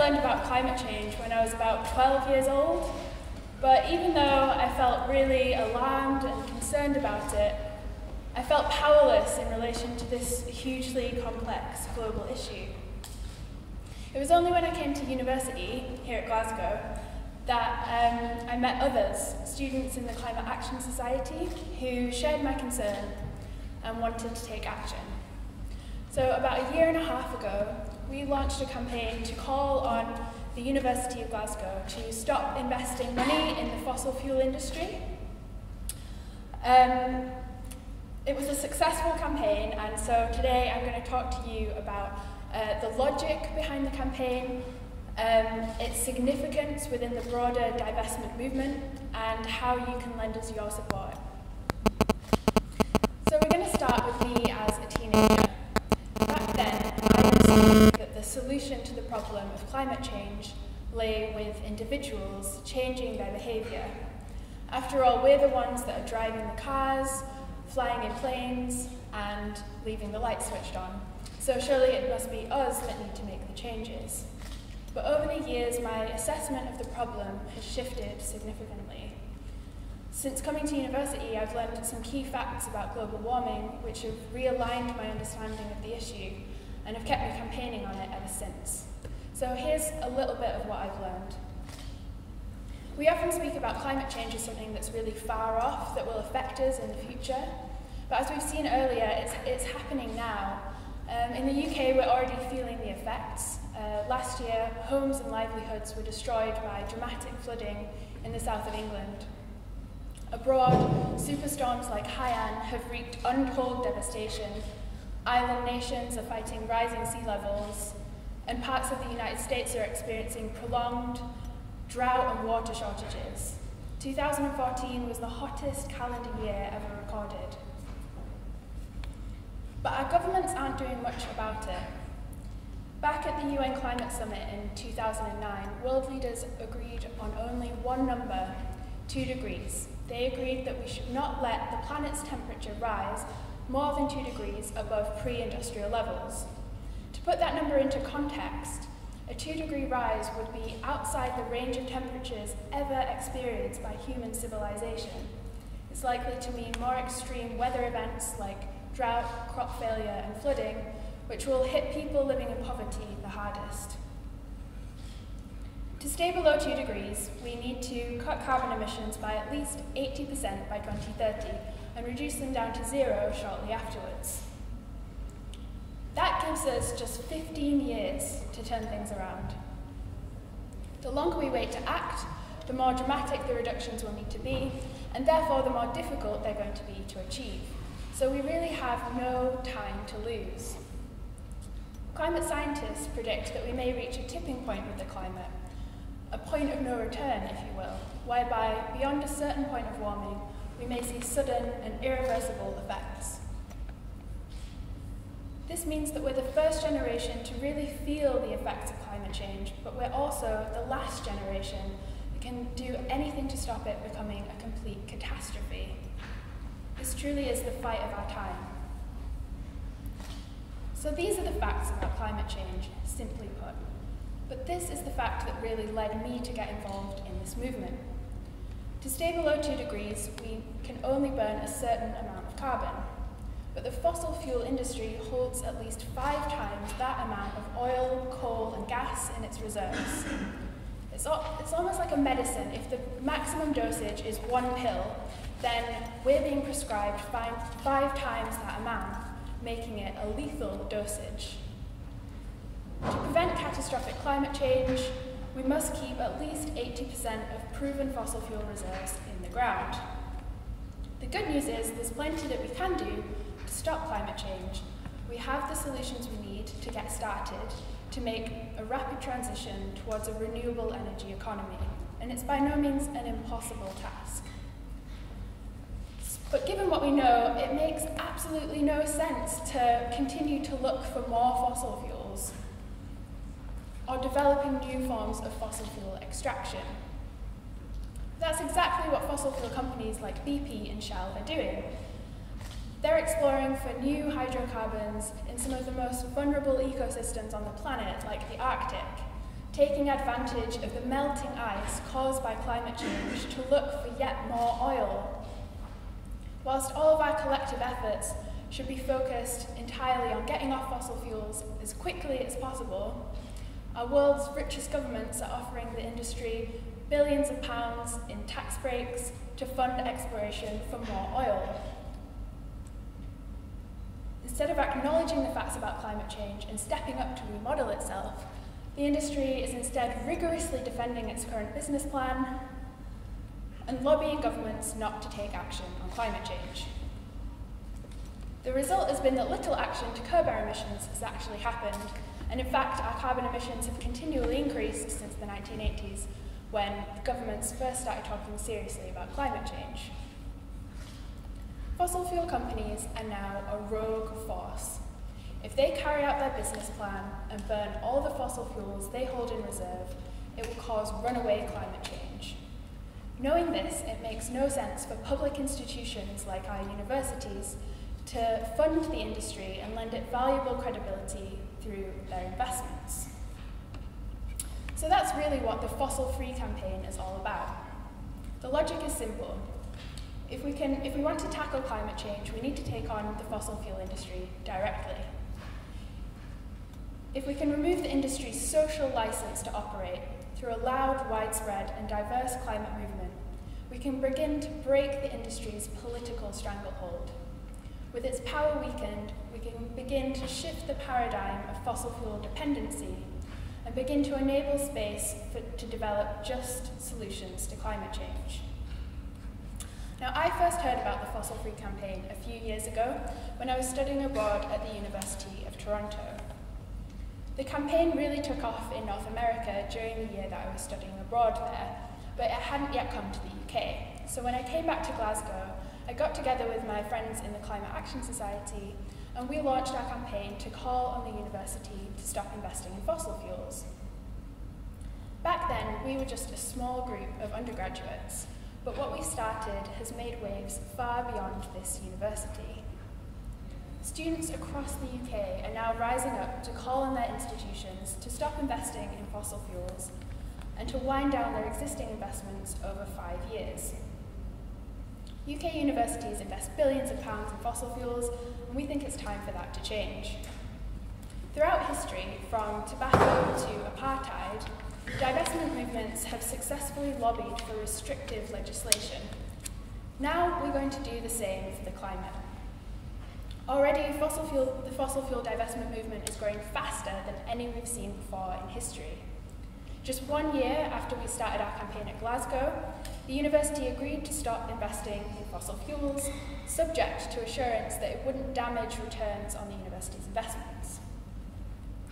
learned about climate change when I was about 12 years old, but even though I felt really alarmed and concerned about it, I felt powerless in relation to this hugely complex global issue. It was only when I came to university here at Glasgow that I met others, students in the Climate Action Society, who shared my concern and wanted to take action. So about a year and a half ago, we launched a campaign to call on the University of Glasgow to stop investing money in the fossil fuel industry. It was a successful campaign, and so today I'm going to talk to you about the logic behind the campaign, its significance within the broader divestment movement, and how you can lend us your support. So we're going to start with me as a teenager. Back then, I assumed that the solution to the problem of climate change lay with individuals changing their behaviour. After all, we're the ones that are driving the cars, flying in planes, and leaving the lights switched on. So surely it must be us that need to make the changes. But over the years, my assessment of the problem has shifted significantly. Since coming to university, I've learned some key facts about global warming, which have realigned my understanding of the issue, and have kept me campaigning on it ever since. So here's a little bit of what I've learned. We often speak about climate change as something that's really far off, that will affect us in the future. But as we've seen earlier, it's happening now. In the UK, we're already feeling the effects. Last year, homes and livelihoods were destroyed by dramatic flooding in the south of England. Abroad, superstorms like Haiyan have wreaked untold devastation. Island nations are fighting rising sea levels, and parts of the United States are experiencing prolonged drought and water shortages. 2014 was the hottest calendar year ever recorded. But our governments aren't doing much about it. Back at the UN Climate Summit in 2009, world leaders agreed on only one number, 2 degrees. They agreed that we should not let the planet's temperature rise more than 2 degrees above pre-industrial levels. To put that number into context, a 2-degree rise would be outside the range of temperatures ever experienced by human civilization. It's likely to mean more extreme weather events like drought, crop failure, and flooding, which will hit people living in poverty the hardest. To stay below 2 degrees, we need to cut carbon emissions by at least 80% by 2030 and reduce them down to 0 shortly afterwards. That gives us just 15 years to turn things around. The longer we wait to act, the more dramatic the reductions will need to be, and therefore the more difficult they're going to be to achieve. So we really have no time to lose. Climate scientists predict that we may reach a tipping point with the climate, a point of no return, if you will, whereby beyond a certain point of warming, we may see sudden and irreversible effects. This means that we're the first generation to really feel the effects of climate change, but we're also the last generation that can do anything to stop it becoming a complete catastrophe. This truly is the fight of our time. So these are the facts about climate change, simply put. But this is the fact that really led me to get involved in this movement. To stay below 2 degrees, we can only burn a certain amount of carbon. But the fossil fuel industry holds at least 5 times that amount of oil, coal, and gas in its reserves. It's almost like a medicine. If the maximum dosage is 1 pill, then we're being prescribed 5 times that amount, making it a lethal dosage. To prevent catastrophic climate change, we must keep at least 80% of proven fossil fuel reserves in the ground. The good news is there's plenty that we can do to stop climate change. We have the solutions we need to get started to make a rapid transition towards a renewable energy economy, and it's by no means an impossible task. But given what we know, it makes absolutely no sense to continue to look for more fossil fuels or developing new forms of fossil fuel extraction. That's exactly what fossil fuel companies like BP and Shell are doing. They're exploring for new hydrocarbons in some of the most vulnerable ecosystems on the planet, like the Arctic, taking advantage of the melting ice caused by climate change to look for yet more oil. Whilst all of our collective efforts should be focused entirely on getting off fossil fuels as quickly as possible, our world's richest governments are offering the industry billions of pounds in tax breaks to fund exploration for more oil. Instead of acknowledging the facts about climate change and stepping up to remodel itself, the industry is instead rigorously defending its current business plan and lobbying governments not to take action on climate change. The result has been that little action to curb our emissions has actually happened, and in fact our carbon emissions have continually increased since the 1980s, when governments first started talking seriously about climate change. Fossil fuel companies are now a rogue force. If they carry out their business plan and burn all the fossil fuels they hold in reserve, it will cause runaway climate change. Knowing this, it makes no sense for public institutions like our universities to fund the industry and lend it valuable credibility through their investments. So that's really what the Fossil Free campaign is all about. The logic is simple. If we want to tackle climate change, we need to take on the fossil fuel industry directly. If we can remove the industry's social license to operate through a loud, widespread and diverse climate movement, we can begin to break the industry's political stranglehold. With its power weakened, we can begin to shift the paradigm of fossil fuel dependency and begin to enable space to develop just solutions to climate change. Now, I first heard about the Fossil Free campaign a few years ago when I was studying abroad at the University of Toronto. The campaign really took off in North America during the year that I was studying abroad there, but it hadn't yet come to the UK. So when I came back to Glasgow, I got together with my friends in the Climate Action Society, and we launched our campaign to call on the university to stop investing in fossil fuels. Back then, we were just a small group of undergraduates, but what we started has made waves far beyond this university. Students across the UK are now rising up to call on their institutions to stop investing in fossil fuels and to wind down their existing investments over 5 years. UK universities invest billions of pounds in fossil fuels, and we think it's time for that to change. Throughout history, from tobacco to apartheid, divestment movements have successfully lobbied for restrictive legislation. Now we're going to do the same for the climate. Already, the fossil fuel divestment movement is growing faster than any we've seen before in history. Just 1 year after we started our campaign at Glasgow, the university agreed to stop investing in fossil fuels, subject to assurance that it wouldn't damage returns on the university's investments.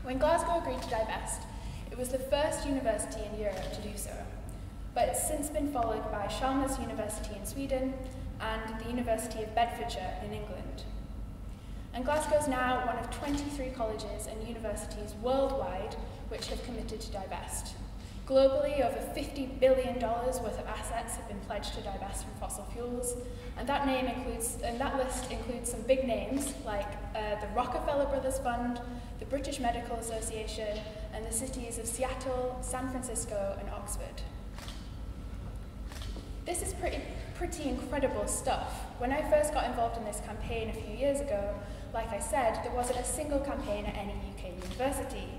When Glasgow agreed to divest, it was the first university in Europe to do so, but it's since been followed by Chalmers University in Sweden and the University of Bedfordshire in England. And Glasgow is now one of 23 colleges and universities worldwide which have committed to divest. Globally, over $50 billion worth of assets have been pledged to divest from fossil fuels, and that list includes some big names like the Rockefeller Brothers Fund, the British Medical Association, and the cities of Seattle, San Francisco, and Oxford. This is pretty incredible stuff. When I first got involved in this campaign a few years ago, like I said, there wasn't a single campaign at any UK university.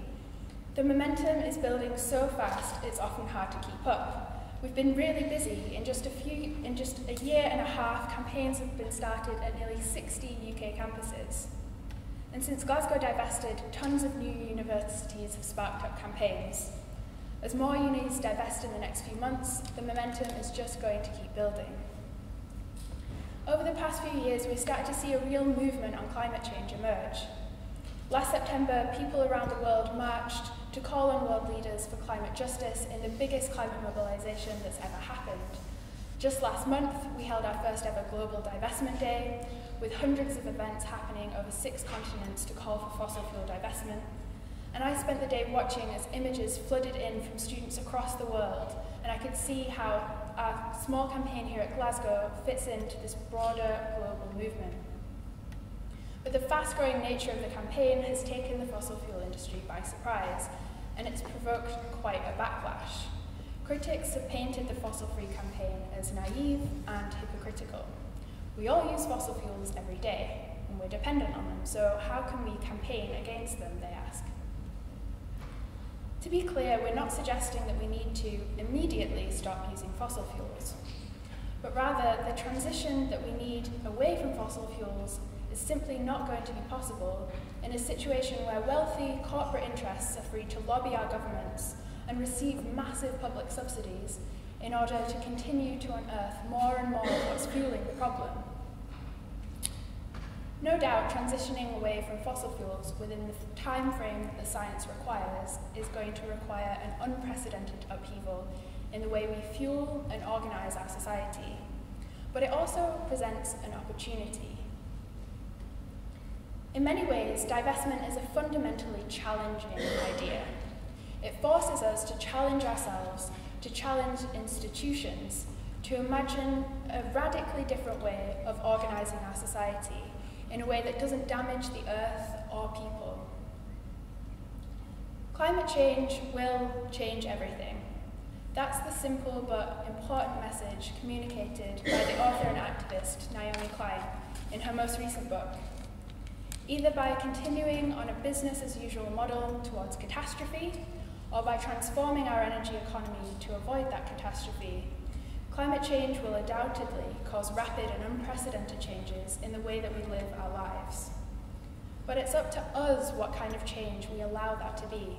The momentum is building so fast, it's often hard to keep up. We've been really busy. In just a year and a half, campaigns have been started at nearly 60 UK campuses. And since Glasgow divested, tons of new universities have sparked up campaigns. As more unis divest in the next few months, the momentum is just going to keep building. Over the past few years, we started to see a real movement on climate change emerge. Last September, people around the world marched to call on world leaders for climate justice in the biggest climate mobilization that's ever happened. Just last month, we held our first ever Global Divestment Day, with hundreds of events happening over 6 continents to call for fossil fuel divestment. And I spent the day watching as images flooded in from students across the world, and I could see how our small campaign here at Glasgow fits into this broader global movement. But the fast-growing nature of the campaign has taken the fossil fuel industry by surprise, and it's provoked quite a backlash. Critics have painted the fossil-free campaign as naive and hypocritical. We all use fossil fuels every day, and we're dependent on them, so how can we campaign against them, they ask. To be clear, we're not suggesting that we need to immediately stop using fossil fuels, but rather the transition that we need away from fossil fuels is simply not going to be possible in a situation where wealthy corporate interests are free to lobby our governments and receive massive public subsidies in order to continue to unearth more and more of what's fueling the problem. No doubt, transitioning away from fossil fuels within the time frame that the science requires is going to require an unprecedented upheaval in the way we fuel and organise our society. But it also presents an opportunity. In many ways, divestment is a fundamentally challenging idea. It forces us to challenge ourselves, to challenge institutions, to imagine a radically different way of organising our society in a way that doesn't damage the earth or people. Climate change will change everything. That's the simple but important message communicated by the author and activist Naomi Klein in her most recent book. Either by continuing on a business-as-usual model towards catastrophe, or by transforming our energy economy to avoid that catastrophe, climate change will undoubtedly cause rapid and unprecedented changes in the way that we live our lives. But it's up to us what kind of change we allow that to be.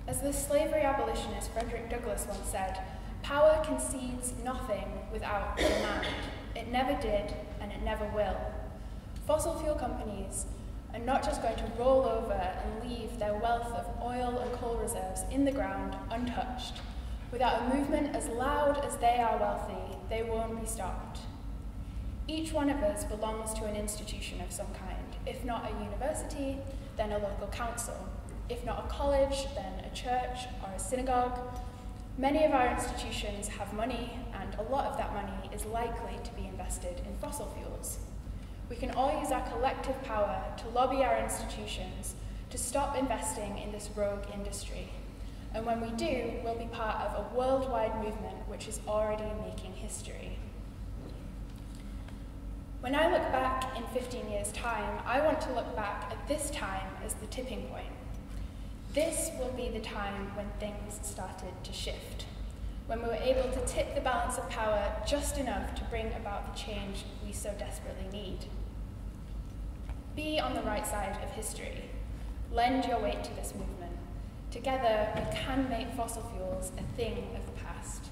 As the slavery abolitionist Frederick Douglass once said, "Power concedes nothing without demand. It never did, and it never will." Fossil fuel companies are not just going to roll over and leave their wealth of oil and coal reserves in the ground untouched. Without a movement as loud as they are wealthy, they won't be stopped. Each one of us belongs to an institution of some kind. If not a university, then a local council. If not a college, then a church or a synagogue. Many of our institutions have money, and a lot of that money is likely to be invested in fossil fuels. We can all use our collective power to lobby our institutions to stop investing in this rogue industry. And when we do, we'll be part of a worldwide movement which is already making history. When I look back in 15 years' time, I want to look back at this time as the tipping point. This will be the time when things started to shift, when we were able to tip the balance of power just enough to bring about the change we so desperately need. Be on the right side of history. Lend your weight to this movement. Together, we can make fossil fuels a thing of the past.